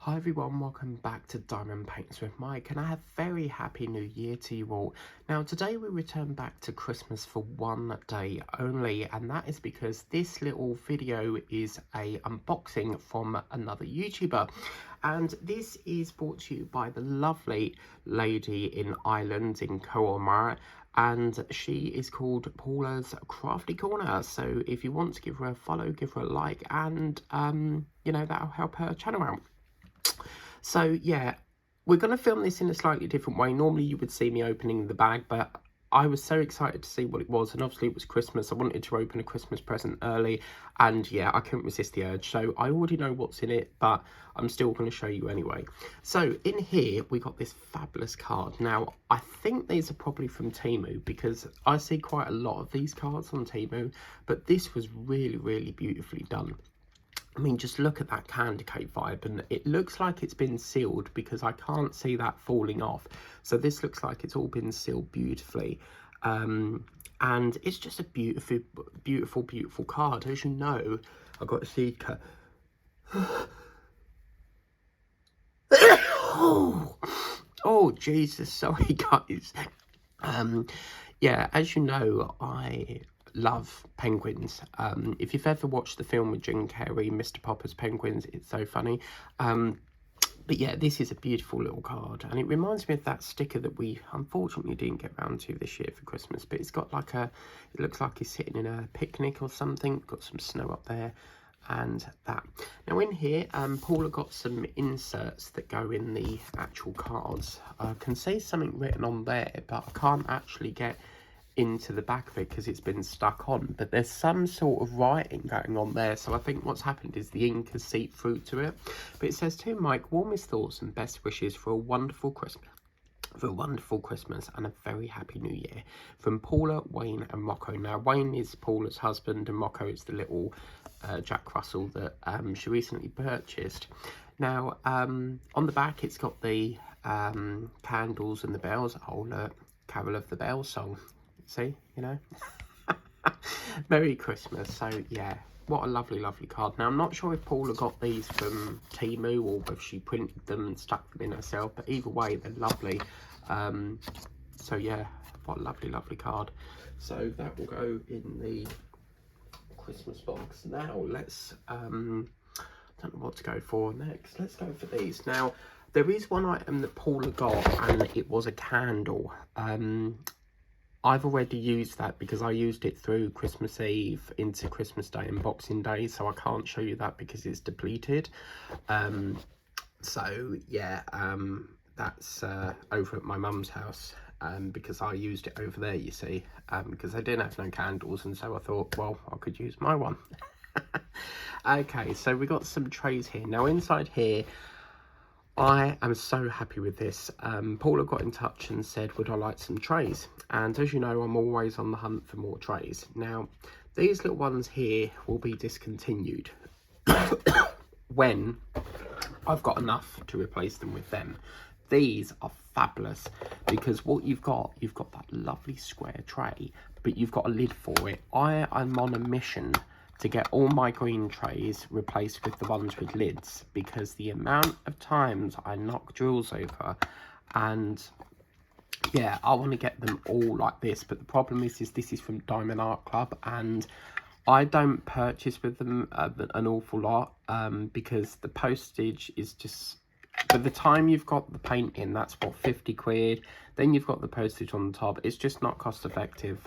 Hi everyone, welcome back to Diamond Paints with Mike, and I have a very happy new year to you all. Now today we return back to Christmas for one day only, and that is because this little video is a unboxing from another YouTuber, and this is brought to you by the lovely lady in Ireland, in Coomar, and she is called Paula's Crafty Corner. So if you want to give her a follow, give her a like, and you know, that'll help her channel out. So yeah, we're going to film this in a slightly different way. Normally you would see me opening the bag, but I was so excited to see what it was, and obviously it was Christmas. I wanted to open a Christmas present early, and yeah, I couldn't resist the urge. So I already know what's in it, but I'm still going to show you anyway. So in here, we got this fabulous card. Now, I think these are probably from Temu, because I see quite a lot of these cards on Temu, but this was really, really beautifully done. I mean, just look at that candy cane vibe, and it looks like it's been sealed because I can't see that falling off. So this looks like it's all been sealed beautifully. And it's just a beautiful, beautiful, beautiful card. As you know, I've got a seed cut. Oh, Jesus, sorry guys. Yeah, as you know, I love penguins. If you've ever watched the film with Jim Carrey, Mr. Popper's Penguins, it's so funny. But yeah, this is a beautiful little card, and it reminds me of that sticker that we unfortunately didn't get round to this year for Christmas, but it's got like it looks like he's sitting in a picnic or something, got some snow up there, and that. Now in here, Paula got some inserts that go in the actual cards. I can see something written on there, but I can't actually get into the back of it because it's been stuck on, but there's some sort of writing going on there, so I think what's happened is the ink has seeped through to it. But it says, "To Mike, warmest thoughts and best wishes for a wonderful Christmas and a very happy new year, from Paula, Wayne and Rocco." Now Wayne is Paula's husband and Rocco is the little Jack Russell that she recently purchased. Now on the back it's got the candles and the bells. Oh look, Carol of the Bells song. See, you know. Merry Christmas. So yeah, what a lovely, lovely card. Now I'm not sure if Paula got these from Temu or if she printed them and stuck them in herself, but either way they're lovely. So yeah, what a lovely, lovely card. So that will go in the Christmas box. Now let's I don't know what to go for next. Let's go for these. Now there is one item that Paula got, and it was a candle. I've already used that because I used it through Christmas Eve into Christmas Day and Boxing Day, so I can't show you that because it's depleted. So yeah, that's over at my mum's house, because I used it over there, you see, because I didn't have no candles, and so I thought, well, I could use my one. Okay, so we got some trays here. Now inside here, I am so happy with this. Paula got in touch and said, would I like some trays? And as you know, I'm always on the hunt for more trays. Now, these little ones here will be discontinued when I've got enough to replace them with them. These are fabulous because what you've got that lovely square tray, but you've got a lid for it. I am on a mission to get all my green trays replaced with the ones with lids, because the amount of times I knock drills over, and yeah, I want to get them all like this. But the problem is this is from Diamond Art Club, and I don't purchase with them an awful lot, because the postage is just, by the time you've got the paint in, that's what, 50 quid, then you've got the postage on the top. It's just not cost effective.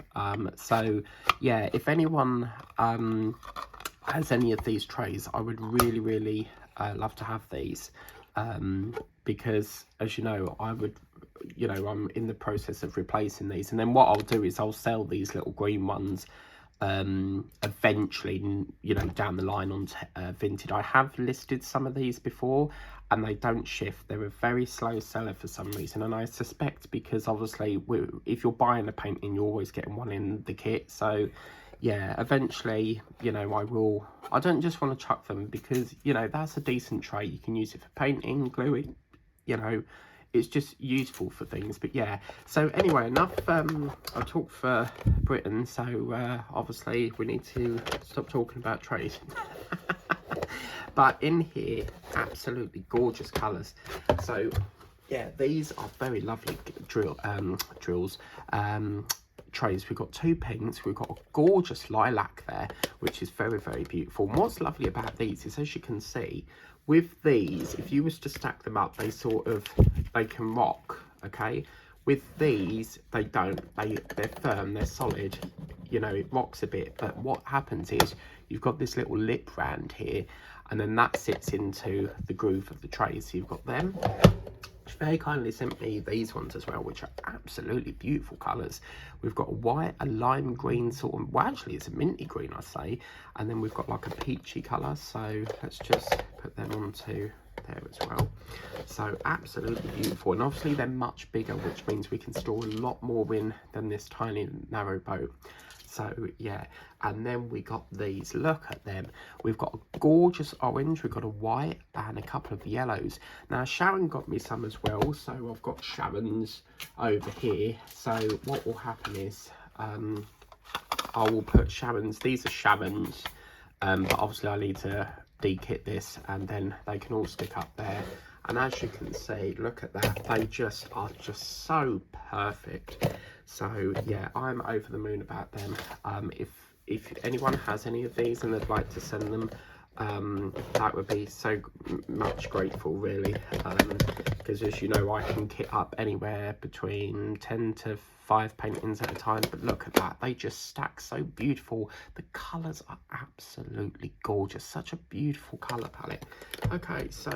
So yeah, if anyone has any of these trays, I would really, really love to have these, because as you know, I'm in the process of replacing these, and then what I'll do is I'll sell these little green ones eventually, you know, down the line on Vinted. I have listed some of these before and they don't shift. They're a very slow seller for some reason, and I suspect because obviously if you're buying a painting, you're always getting one in the kit. So yeah, eventually, you know, I don't just want to chuck them, because you know, that's a decent tray. You can use it for painting, gluing, you know, it's just useful for things. But yeah, so anyway, enough I've talked for Britain, so obviously we need to stop talking about trays. But in here, absolutely gorgeous colours. So yeah, these are very lovely trays. We've got 2 pinks, we've got a gorgeous lilac there, which is very, very beautiful. And what's lovely about these is, as you can see, with these, if you was to stack them up, they can rock, okay? With these, they don't. They're firm, they're solid. You know, it rocks a bit, but what happens is you've got this little lip round here, and then that sits into the groove of the tray. So you've got them. Very kindly sent me these ones as well, which are absolutely beautiful colours. We've got a white, a lime green sort of, well actually it's a minty green I say, and then we've got like a peachy colour, so let's just put them onto there as well. So absolutely beautiful, and obviously they're much bigger, which means we can store a lot more in than this tiny narrow boat. So yeah, and then we got these, look at them. We've got a gorgeous orange, we've got a white and a couple of yellows. Now Sharon got me some as well, so I've got Sharon's over here. So what will happen is I will put Sharon's, these are Sharon's, but obviously I need to de-kit this, and then they can all stick up there. And as you can see, look at that, they just are just so perfect. So yeah, I'm over the moon about them. If anyone has any of these and they'd like to send them, that would be so much grateful, really, because as you know, I can kit up anywhere between 10 to 5 paintings at a time. But look at that, they just stack so beautiful. The colours are absolutely gorgeous, such a beautiful colour palette. Okay, so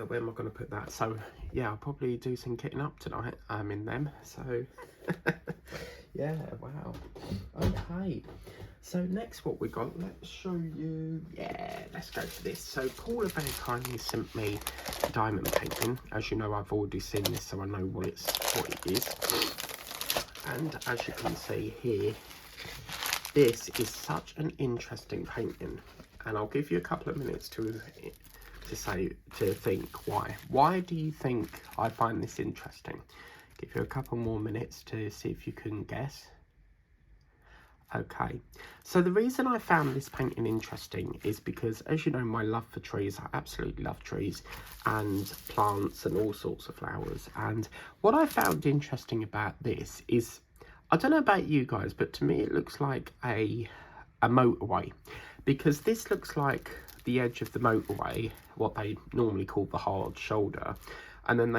where am I going to put that? So yeah, I'll probably do some kitting up tonight in them. So yeah, wow. Okay, so next what we got, let's show you. Yeah, let's go for this. So Paula very kindly sent me diamond painting. As you know, I've already seen this, so I know what it is. And as you can see here, this is such an interesting painting, and I'll give you a couple of minutes to think why. Why do you think I find this interesting? Give you a couple more minutes to see if you can guess. Okay, so the reason I found this painting interesting is because, as you know, my love for trees, I absolutely love trees and plants and all sorts of flowers. And what I found interesting about this is, I don't know about you guys, but to me it looks like a motorway, because this looks like the edge of the motorway, what they normally call the hard shoulder, and then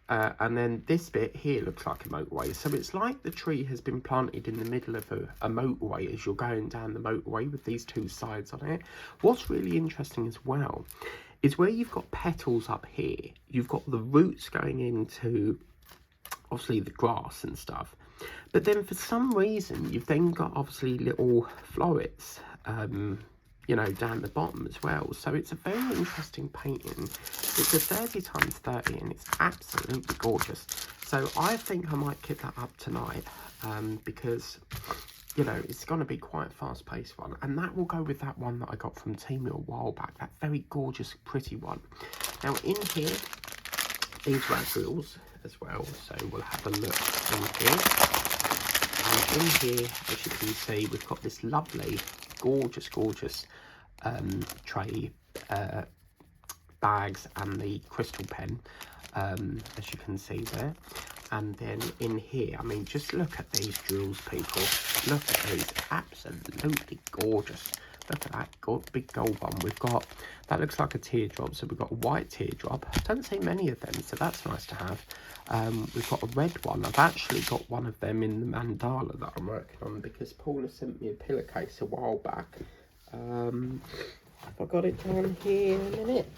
and then this bit here looks like a motorway. So it's like the tree has been planted in the middle of a motorway as you're going down the motorway with these 2 sides on it. What's really interesting as well is where you've got petals up here, you've got the roots going into obviously the grass and stuff, but then for some reason you've then got obviously little florets you know, down the bottom as well. So it's a very interesting painting. It's a 30 times 30 and it's absolutely gorgeous. So I think I might kit that up tonight, because, you know, it's going to be quite a fast-paced one, and that will go with that one that I got from Temu a while back, that very gorgeous, pretty one. Now in here, these are drills as well, so we'll have a look in here. And in here, as you can see, we've got this lovely, gorgeous tray, bags, and the crystal pen, as you can see there. And then in here, I mean, just look at these jewels, people. Look at these, absolutely gorgeous. Look at that big gold one. We've got, that looks like a teardrop, so we've got a white teardrop. I don't see many of them, so that's nice to have. We've got a red one. I've actually got one of them in the mandala that I'm working on, because Paula sent me a pillowcase a while back. Have I got it down here in a minute?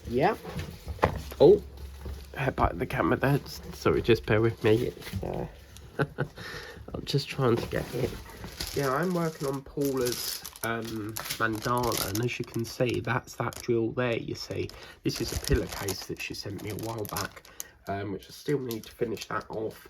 Yeah. Oh, headbutt in the camera there. Sorry, just bear with me. It's, I'm just trying to get it. Yeah, I'm working on Paula's mandala, and as you can see, that's that drill there, you see. This is a pillowcase that she sent me a while back, which I still need to finish that off.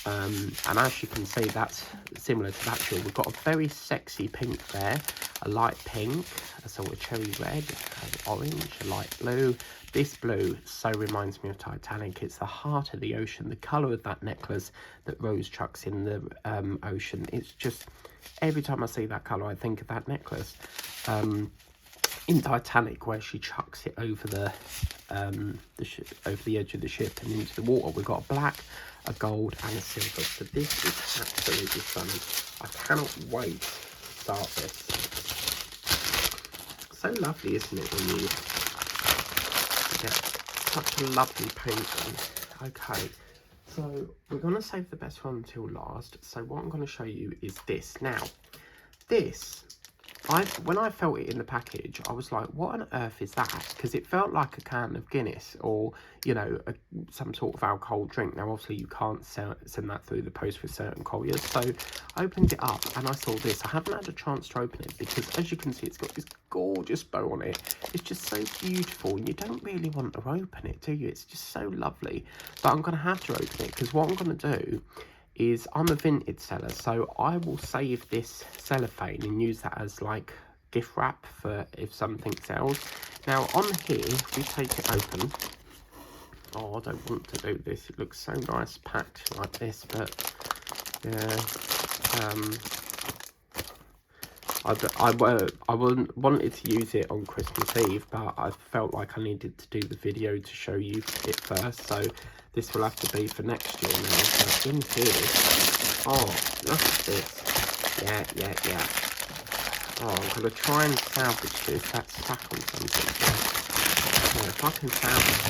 And as you can see, that's similar to that drill. We've got a very sexy pink there, a light pink, a sort of cherry red, an orange, a light blue. This blue so reminds me of Titanic. It's the heart of the ocean, the colour of that necklace that Rose chucks in the ocean. It's just, every time I see that colour, I think of that necklace. in Titanic, where she chucks it over the over the edge of the ship and into the water. We've got a black, a gold, and a silver. So this is absolutely stunning. I cannot wait to start this. So lovely, isn't it, when you get such a lovely painting? Okay, so we're going to save the best one until last. So what I'm going to show you is this. Now, this, when I felt it in the package, I was like, what on earth is that? Because it felt like a can of Guinness or, you know, some sort of alcohol drink. Now, obviously, you can't send that through the post with certain couriers. So I opened it up and I saw this. I haven't had a chance to open it because, as you can see, it's got this gorgeous bow on it. It's just so beautiful, and you don't really want to open it, do you? It's just so lovely. But I'm going to have to open it because what I'm going to do is, I'm a vintage seller, so I will save this cellophane and use that as like gift wrap for if something sells. Now on here, if we take it open, oh, I don't want to do this, it looks so nice packed like this, but yeah, I wanted to use it on Christmas Eve, but I felt like I needed to do the video to show you it first, so this will have to be for next year now. So in here, oh, look at this. Yeah. Oh, I'm going to try and salvage this. That's stuck on something. Yeah, if I can salvage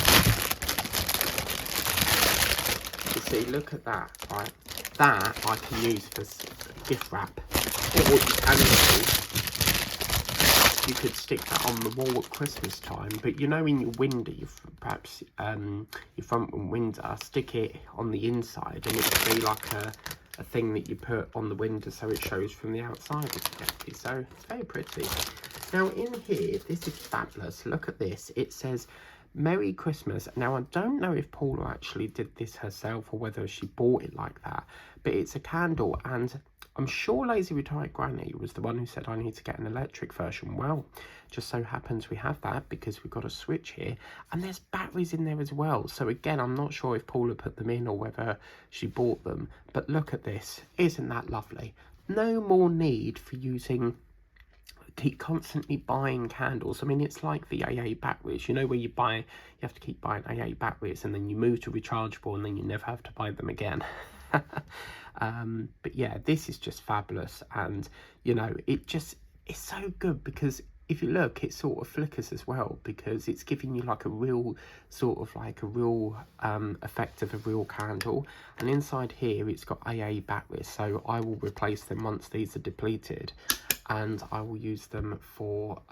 it. You see, look at that, right? That I can use for gift wrap. Or what you can do, you could stick that on the wall at Christmas time, but you know, in your window, perhaps your front window, stick it on the inside and it would be like a thing that you put on the window so it shows from the outside exactly. So it's very pretty. Now in here, this is fabulous. Look at this. It says Merry Christmas. Now I don't know if Paula actually did this herself or whether she bought it like that, but it's a candle, and I'm sure Lazy Retired Granny was the one who said I need to get an electric version. Well, just so happens we have that because we've got a switch here, and there's batteries in there as well. So again, I'm not sure if Paula put them in or whether she bought them, but look at this. Isn't that lovely? No more need for keep constantly buying candles. I mean, it's like the AA batteries, you know, where you have to keep buying AA batteries and then you move to rechargeable and then you never have to buy them again. But yeah, this is just fabulous, and you know, it's so good because if you look, it sort of flickers as well because it's giving you like a real sort of like a real effect of a real candle. And inside here it's got AA batteries, so I will replace them once these are depleted, and I will use them for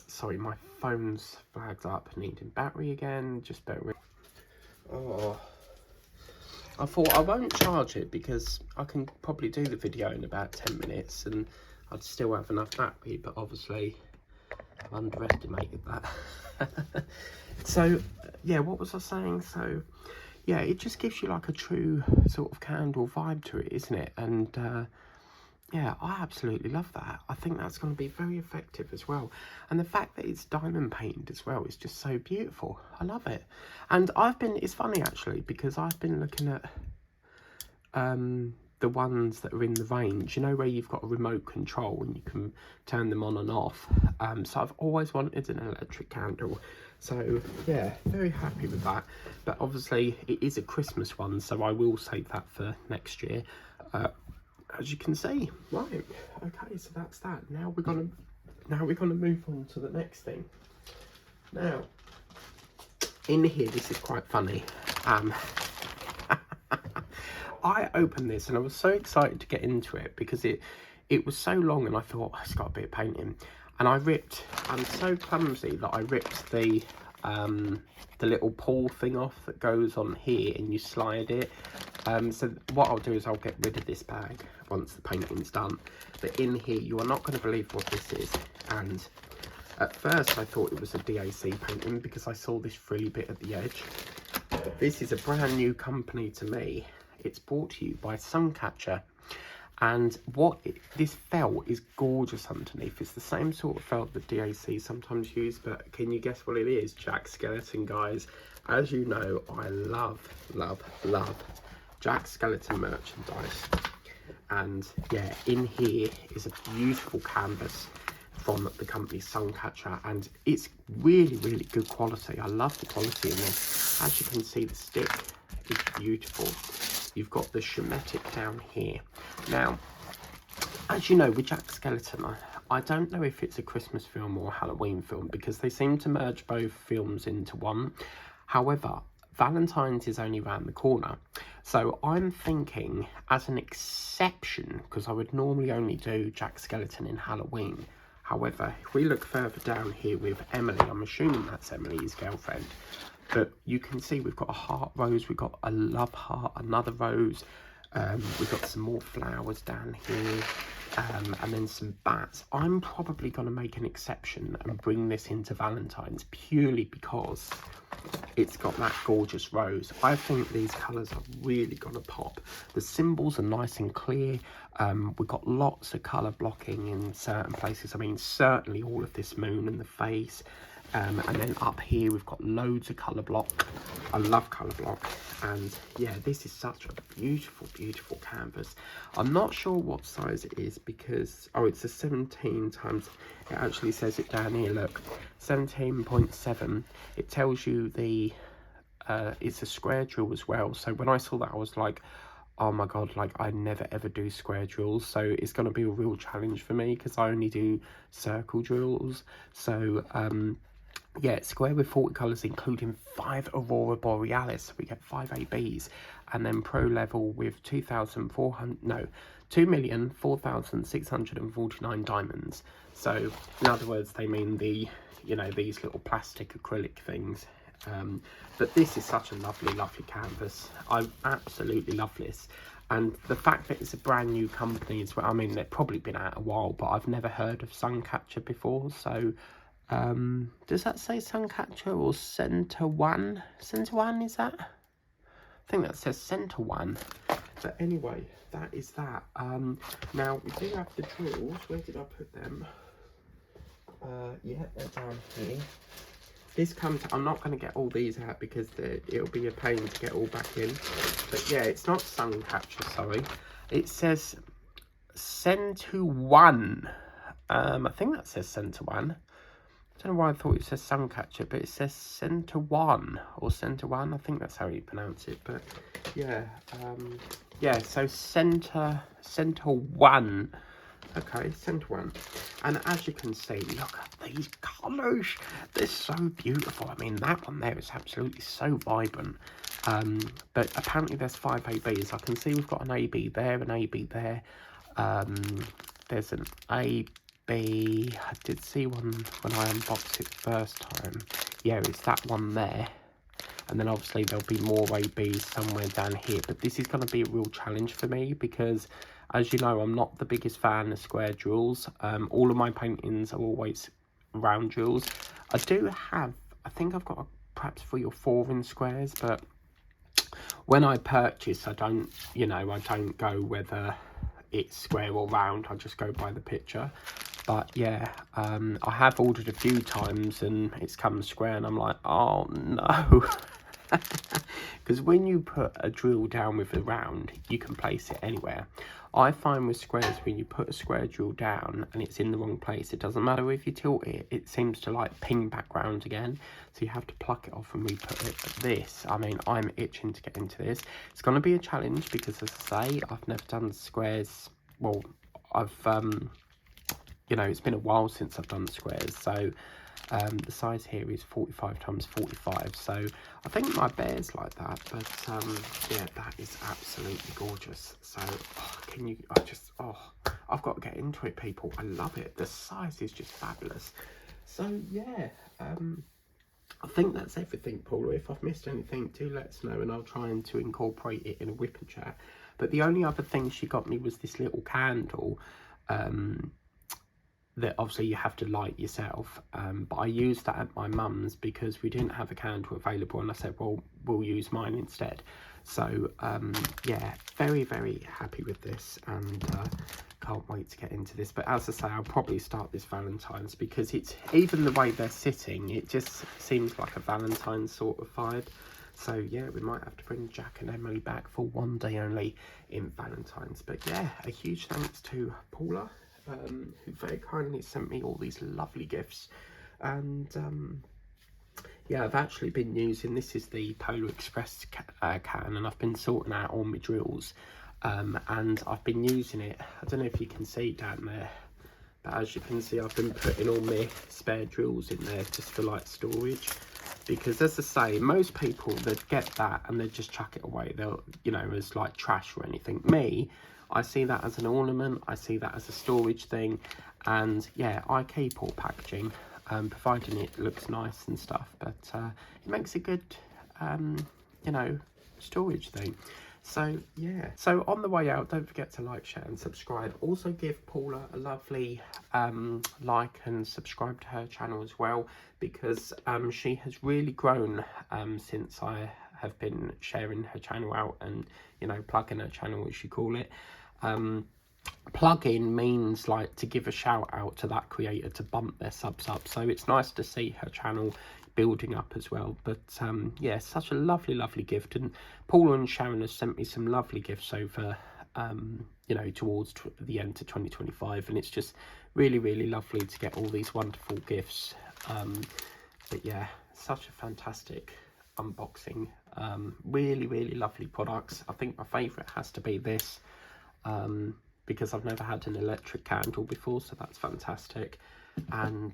sorry, my phone's flagged up needing battery again, just bear with. Oh, I thought I won't charge it because I can probably do the video in about 10 minutes and I'd still have enough battery, but obviously I've underestimated that. So yeah, what was I saying? So yeah, it just gives you like a true sort of candle vibe to it, isn't it? And yeah, I absolutely love that. I think that's going to be very effective as well. And the fact that it's diamond painted as well is just so beautiful. I love it. And it's funny actually, because I've been looking at the ones that are in the range, you know, where you've got a remote control and you can turn them on and off. So I've always wanted an electric candle. So yeah, very happy with that. But obviously it is a Christmas one, so I will save that for next year. As you can see, right, okay, so that's that. Now we're gonna move on to the next thing. Now, in here, this is quite funny. I opened this and I was so excited to get into it because it was so long, and I thought, oh, it's got a bit of painting, and I'm so clumsy that I ripped the little pull thing off that goes on here, and you slide it. So what I'll do is I'll get rid of this bag once the painting's done. But in here, you are not going to believe what this is. And at first I thought it was a DAC painting because I saw this frilly bit at the edge. But this is a brand new company to me. It's brought to you by Suncatcher. And this felt is gorgeous underneath. It's the same sort of felt that DAC sometimes use, but can you guess what it is? Jack Skellington, guys. As you know, I love Jack Skellington merchandise. And yeah, in here is a beautiful canvas from the company Suncatcher, and it's really, really good quality. I love the quality in this. As you can see, the stick is beautiful. You've got the Shemetic down here. Now, as you know, with Jack Skellington, I don't know if it's a Christmas film or a Halloween film, because they seem to merge both films into one. However, Valentine's is only around the corner. So I'm thinking, as an exception, because I would normally only do Jack Skellington in Halloween. However, if we look further down here with Emily, I'm assuming that's Emily's girlfriend. But you can see we've got a heart rose, we've got a love heart, another rose. We've got some more flowers down here, and then some bats. I'm probably going to make an exception and bring this into Valentine's, purely because it's got that gorgeous rose. I think these colours are really going to pop. The symbols are nice and clear. We've got lots of colour blocking in certain places. I mean, certainly all of this moon and the face. And then up here we've got loads of colour block. I love colour block, and yeah, this is such a beautiful, beautiful canvas. I'm not sure what size it is, because it's a 17 times, it actually says it down here, look, 17.7. It tells you the it's a square drill as well. So when I saw that, I was like, oh my god, like I never ever do square drills, so it's going to be a real challenge for me, because I only do circle drills. So yeah, square with 40 colours, including 5 Aurora Borealis. So we get 5 ABs. And then pro level with 2,004,649 diamonds. So, in other words, they mean the, you know, these little plastic acrylic things. But this is such a lovely, lovely canvas. I absolutely love this. And the fact that it's a brand new company as well, I mean, they've probably been out a while, but I've never heard of Suncatcher before, so... does that say Suncatcher or Centre One? Centre One, is that? I think that says Centre One. But anyway, that is that. Now, we do have the drills. Where did I put them? Yeah, they're down here. This comes... I'm not going to get all these out because it'll be a pain to get all back in. But yeah, it's not Suncatcher, sorry. It says Centre One. I think that says Centre One. I don't know why I thought it says Suncatcher, but it says Centre One or Centre One. I think that's how you pronounce it. But yeah, yeah. So Centre One. Okay, Centre One. And as you can see, look at these colours. They're so beautiful. I mean, that one there is absolutely so vibrant. But apparently there's 5 ABs. I can see we've got an AB there, an AB there. There's an AB. I did see one when I unboxed it first time. Yeah, it's that one there. And then obviously there'll be more ABs somewhere down here. But this is going to be a real challenge for me, because as you know, I'm not the biggest fan of square drills. All of my paintings are always round drills. I do have, I think I've got perhaps 3 or 4 in squares, but when I purchase, I don't, you know, I don't go whether it's square or round. I just go by the picture. But yeah, I have ordered a few times and it's come square, and I'm like, oh no. Because when you put a drill down with a round, you can place it anywhere. I find with squares, when you put a square drill down and it's in the wrong place, it doesn't matter if you tilt it, it seems to like ping back round again. So you have to pluck it off and re-put it. But this, I mean, I'm itching to get into this. It's going to be a challenge because, as I say, I've never done squares. Well, I've... you know, it's been a while since I've done squares, so the size here is 45 times 45, so I think my bear's like that, but yeah, that is absolutely gorgeous. So can you, I've got to get into it, people. I love it. The size is just fabulous. So yeah, I think that's everything, Paula. If I've missed anything, do let us know, and I'll try and to incorporate it in a whip and chat. But the only other thing she got me was this little candle that obviously you have to light yourself, but I used that at my mum's because we didn't have a candle available, and I said, well, we'll use mine instead. So yeah, very, very happy with this, and can't wait to get into this. But as I say, I'll probably start this Valentine's, because it's, even the way they're sitting, it just seems like a Valentine's sort of vibe. So yeah, we might have to bring Jack and Emily back for one day only in Valentine's. But yeah, a huge thanks to Paula who very kindly sent me all these lovely gifts. And yeah, I've actually been using, this is the Polar Express can, and I've been sorting out all my drills, and I've been using it. I don't know if you can see down there, but as you can see, I've been putting all my spare drills in there just for like storage, because as I say, most people, they'd get that and they'd just chuck it away. They'll, you know, as like trash or anything. Me, I see that as an ornament, I see that as a storage thing, and yeah, I keep all packaging, providing it looks nice and stuff, but it makes a good, you know, storage thing. So yeah, so on the way out, don't forget to like, share and subscribe. Also give Paula a lovely like and subscribe to her channel as well, because she has really grown since I have been sharing her channel out and, you know, plugging her channel, as you call it. Plug-in means like to give a shout out to that creator, to bump their subs up, so it's nice to see her channel building up as well. But yeah, such a lovely gift, and Paula and Sharon has sent me some lovely gifts over you know, towards the end of 2025, and it's just really lovely to get all these wonderful gifts. But yeah, such a fantastic unboxing. Really lovely products. I think my favorite has to be this, because I've never had an electric candle before, so that's fantastic. And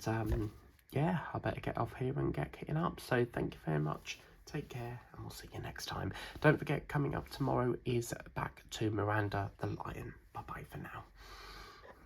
yeah, I better get off here and get kitting up. So thank you very much, take care, and we'll see you next time. Don't forget, coming up tomorrow is Back to Miranda the Lion. Bye bye for now.